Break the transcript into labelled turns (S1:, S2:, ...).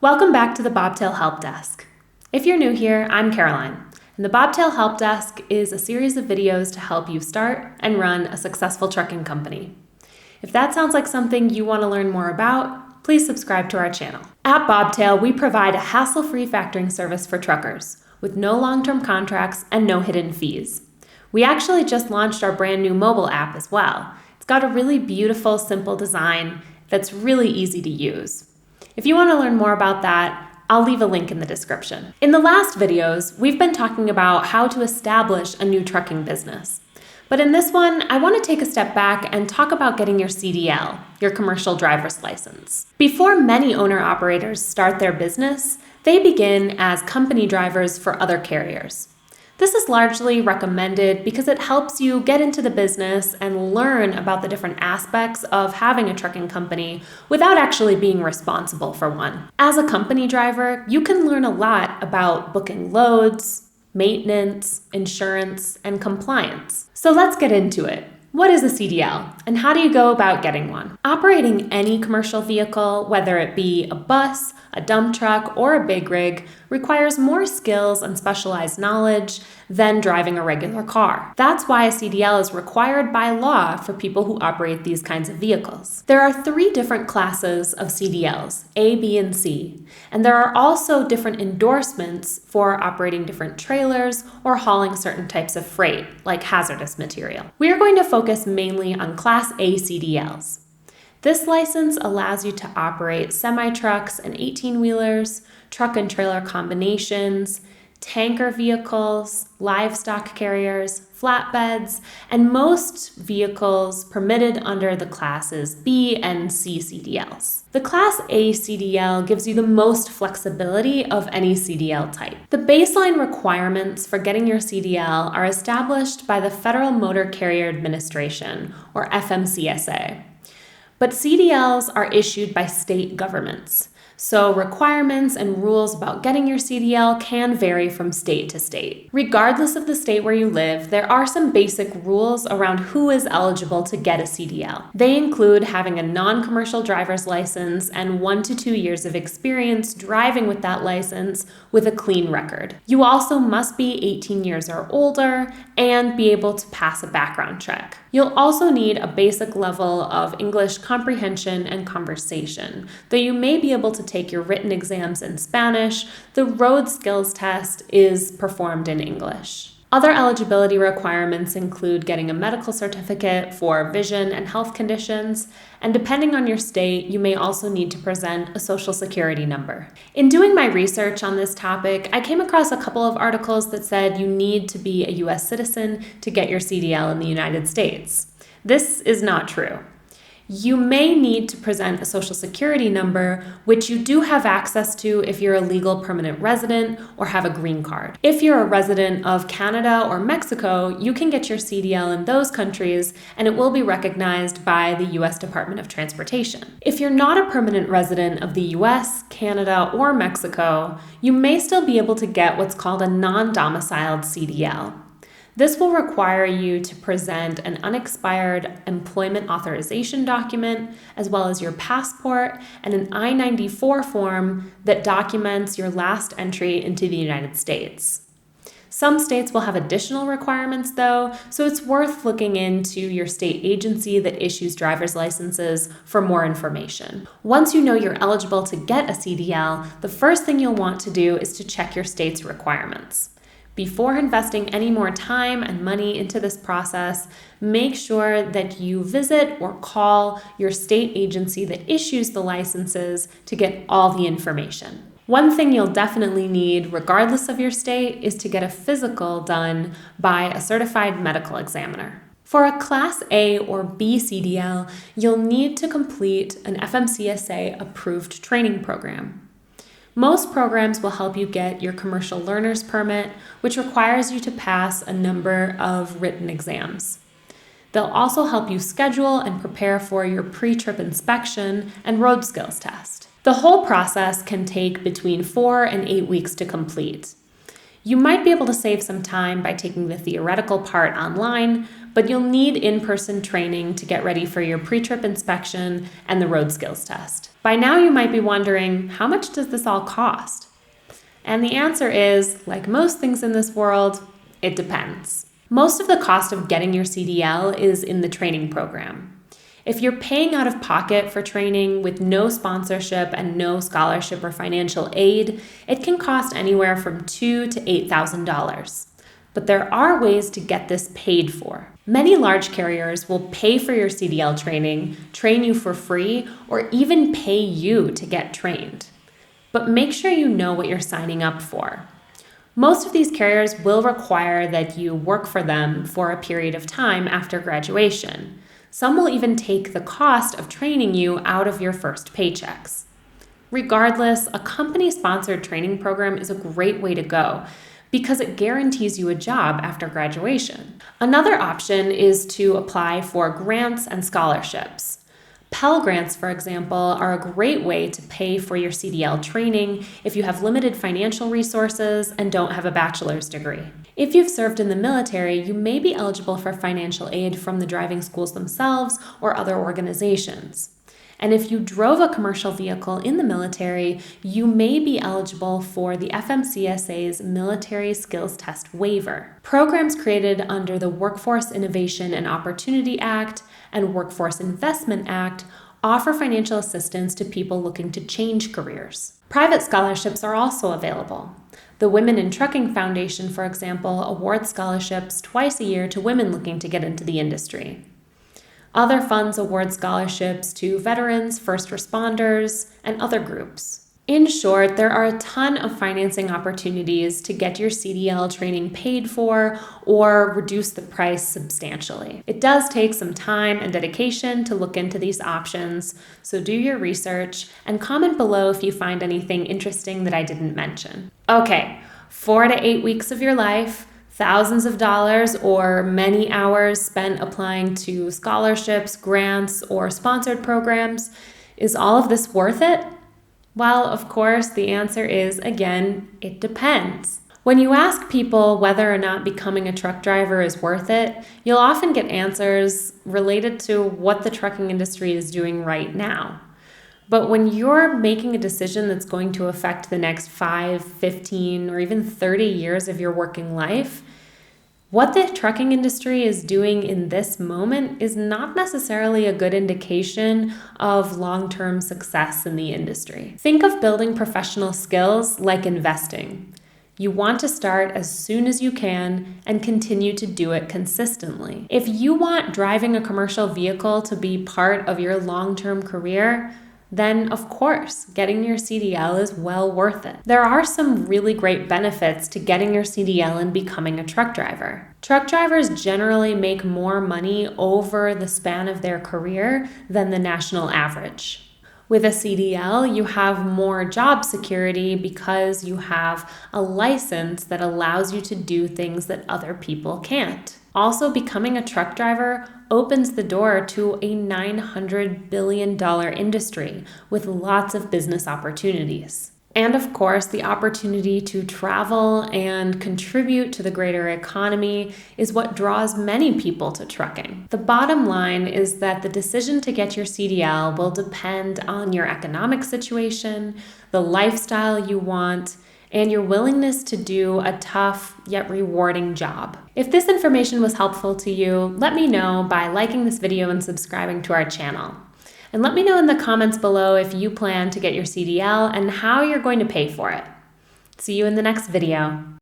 S1: Welcome back to the Bobtail Help Desk. If you're new here, I'm Caroline, and the Bobtail Help Desk is a series of videos to help you start and run a successful trucking company. If that sounds like something you want to learn more about, please subscribe to our channel. At Bobtail, we provide a hassle-free factoring service for truckers with no long-term contracts and no hidden fees. We actually just launched our brand new mobile app as well. It's got a really beautiful, simple design that's really easy to use. If you want to learn more about that, I'll leave a link in the description. In the last videos, we've been talking about how to establish a new trucking business. But in this one, I want to take a step back and talk about getting your CDL, your commercial driver's license. Before many owner-operators start their business, they begin as company drivers for other carriers. This is largely recommended because it helps you get into the business and learn about the different aspects of having a trucking company without actually being responsible for one. As a company driver, you can learn a lot about booking loads, maintenance, insurance, and compliance. So let's get into it. What is a CDL, and how do you go about getting one? Operating any commercial vehicle, whether it be a bus, a dump truck, or a big rig, requires more skills and specialized knowledge than driving a regular car. That's why a CDL is required by law for people who operate these kinds of vehicles. There are 3 different classes of CDLs, A, B, and C, and there are also different endorsements for operating different trailers or hauling certain types of freight, like hazardous material. We are going to focus mainly on Class A CDLs. This license allows you to operate semi-trucks and 18-wheelers, truck and trailer combinations, tanker vehicles, livestock carriers, flatbeds, and most vehicles permitted under the classes B and C CDLs. The Class A CDL gives you the most flexibility of any CDL type. The baseline requirements for getting your CDL are established by the Federal Motor Carrier Administration, or FMCSA. But CDLs are issued by state governments, so requirements and rules about getting your CDL can vary from state to state. Regardless of the state where you live, there are some basic rules around who is eligible to get a CDL. They include having a non-commercial driver's license and 1 to 2 years of experience driving with that license with a clean record. You also must be 18 years or older and be able to pass a background check. You'll also need a basic level of English comprehension and conversation. Though you may be able to take your written exams in Spanish, the road skills test is performed in English. Other eligibility requirements include getting a medical certificate for vision and health conditions, and depending on your state, you may also need to present a social security number. In doing my research on this topic, I came across a couple of articles that said you need to be a US citizen to get your CDL in the United States. This is not true. You may need to present a social security number, which you do have access to if you're a legal permanent resident or have a green card. If you're a resident of Canada or Mexico, you can get your CDL in those countries and it will be recognized by the US Department of Transportation. If you're not a permanent resident of the US, Canada, or Mexico, you may still be able to get what's called a non-domiciled CDL. This will require you to present an unexpired employment authorization document, as well as your passport and an I-94 form that documents your last entry into the United States. Some states will have additional requirements though, so it's worth looking into your state agency that issues driver's licenses for more information. Once you know you're eligible to get a CDL, the first thing you'll want to do is to check your state's requirements. Before investing any more time and money into this process, make sure that you visit or call your state agency that issues the licenses to get all the information. One thing you'll definitely need, regardless of your state, is to get a physical done by a certified medical examiner. For a Class A or B CDL, you'll need to complete an FMCSA-approved training program. Most programs will help you get your commercial learner's permit, which requires you to pass a number of written exams. They'll also help you schedule and prepare for your pre-trip inspection and road skills test. The whole process can take between 4 and 8 weeks to complete. You might be able to save some time by taking the theoretical part online, but you'll need in-person training to get ready for your pre-trip inspection and the road skills test. By now you might be wondering, how much does this all cost? And the answer is, like most things in this world, it depends. Most of the cost of getting your CDL is in the training program. If you're paying out of pocket for training with no sponsorship and no scholarship or financial aid, it can cost anywhere from $2,000 to $8,000. But there are ways to get this paid for. Many large carriers will pay for your CDL training, train you for free, or even pay you to get trained. But make sure you know what you're signing up for. Most of these carriers will require that you work for them for a period of time after graduation. Some will even take the cost of training you out of your first paychecks. Regardless, a company-sponsored training program is a great way to go because it guarantees you a job after graduation. Another option is to apply for grants and scholarships. Pell Grants, for example, are a great way to pay for your CDL training if you have limited financial resources and don't have a bachelor's degree. If you've served in the military, you may be eligible for financial aid from the driving schools themselves or other organizations. And if you drove a commercial vehicle in the military, you may be eligible for the FMCSA's Military Skills Test Waiver. Programs created under the Workforce Innovation and Opportunity Act and Workforce Investment Act offer financial assistance to people looking to change careers. Private scholarships are also available. The Women in Trucking Foundation, for example, awards scholarships twice a year to women looking to get into the industry. Other funds award scholarships to veterans, first responders, and other groups. In short, there are a ton of financing opportunities to get your CDL training paid for or reduce the price substantially. It does take some time and dedication to look into these options, so do your research and comment below if you find anything interesting that I didn't mention. Okay, 4 to 8 weeks of your life, thousands of dollars or many hours spent applying to scholarships, grants, or sponsored programs. Is all of this worth it? Well, of course, the answer is, again, it depends. When you ask people whether or not becoming a truck driver is worth it, you'll often get answers related to what the trucking industry is doing right now. But when you're making a decision that's going to affect the next 5, 15, or even 30 years of your working life, what the trucking industry is doing in this moment is not necessarily a good indication of long-term success in the industry. Think of building professional skills like investing. You want to start as soon as you can and continue to do it consistently. If you want driving a commercial vehicle to be part of your long-term career, then of course, getting your CDL is well worth it. There are some really great benefits to getting your CDL and becoming a truck driver. Truck drivers generally make more money over the span of their career than the national average. With a CDL, you have more job security because you have a license that allows you to do things that other people can't. Also, becoming a truck driver opens the door to a $900 billion industry with lots of business opportunities. And of course, the opportunity to travel and contribute to the greater economy is what draws many people to trucking. The bottom line is that the decision to get your CDL will depend on your economic situation, the lifestyle you want, and your willingness to do a tough yet rewarding job. If this information was helpful to you, let me know by liking this video and subscribing to our channel. And let me know in the comments below if you plan to get your CDL and how you're going to pay for it. See you in the next video.